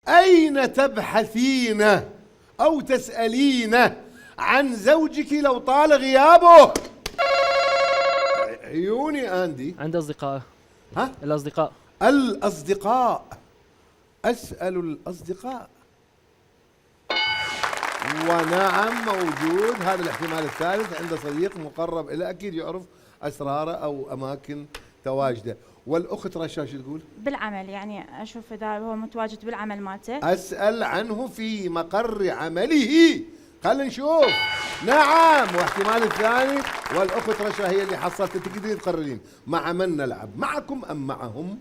أين تبحثين أو تسألين عن زوجك لو طال غيابه؟ عيوني أندي. عند أصدقائه. ها؟ الأصدقاء. الأصدقاء. أسأل الأصدقاء. ونعم موجود هذا الاحتمال الثالث، عند صديق مقرب إلى أكيد يعرف أسراره أو أماكن تواجده. والأخت رشا شو تقول؟ بالعمل، يعني أشوف إذا هو متواجد بالعمل مالته. أسأل عنه في مقر عمله. خلينا نشوف. نعم. واحتمال الثاني. والأخت رشا هي اللي حصلت. تقدرين تقررين مع من نلعب، معكم أم معهم؟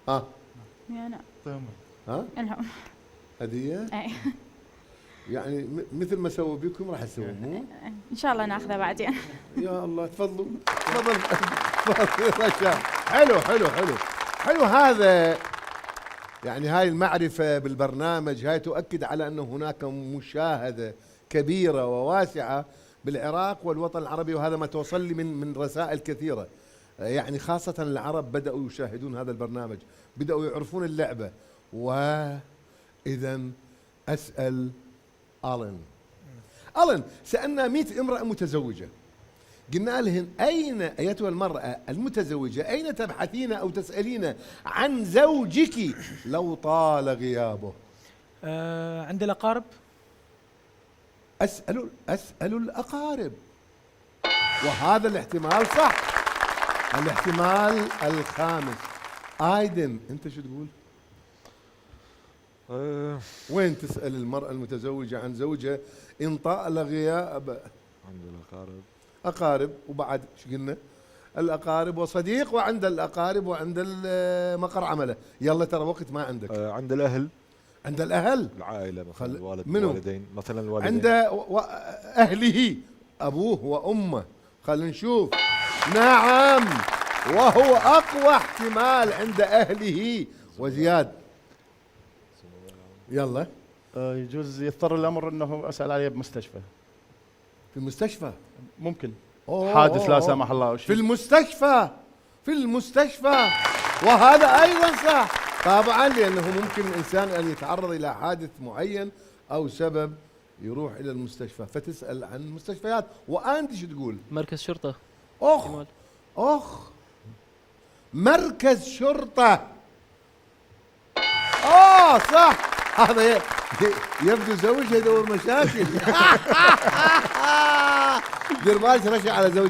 ها؟ أنا. ها؟ لهم. هدية؟ أي. يعني مثل ما سووا بكم راح تسووا مو؟ إن شاء الله ناخذه بعدين. يا الله تفضلوا. تفضل. تفضل رشا. حلو حلو حلو حلو هذا. يعني هاي المعرفة بالبرنامج هاي تؤكد على أن هناك مشاهدة كبيرة وواسعة بالعراق والوطن العربي، وهذا ما توصل لي من رسائل كثيرة. يعني خاصة العرب بدأوا يشاهدون هذا البرنامج، بدأوا يعرفون اللعبة. وإذا أسأل ألين. سألنا 100 امرأة متزوجة، قلنا لهن أين أيتها المرأة المتزوجة أين تبحثين أو تسألين عن زوجك لو طال غيابه؟ عند الأقارب. أسأل الأقارب. وهذا الاحتمال صح. الاحتمال الخامس. آيدن أنت شو تقول؟ وين تسأل المرأة المتزوجة عن زوجها إن طال غيابه؟ عند الأقارب. أقارب. وبعد شو قلنا؟ الأقارب وصديق، وعند الأقارب وعند مقر عمله. يلا ترى وقت ما عندك. عند الأهل. عند الأهل. العائلة مثلا الوالد منو؟ والوالدين مثلا الوالدين. عند أهله أبوه وأمه. خلينا نشوف. نعم. وهو أقوى احتمال عند أهله. وزياد يلا. يجوز يضطر الأمر أنه أسأل عليه بمستشفى. في المستشفى ممكن. حادث لا سمح الله أو في شيء. المستشفى. في المستشفى. وهذا أيضا صح طبعا، لأنه ممكن الإنسان أن يتعرض إلى حادث معين أو سبب يروح إلى المستشفى، فتسأل عن المستشفيات. وأنت شو تقول؟ مركز شرطة. أخ مركز شرطة. صح. هذا يبدو زوجها يدور مشاكل. دير بالك رشا على زوج.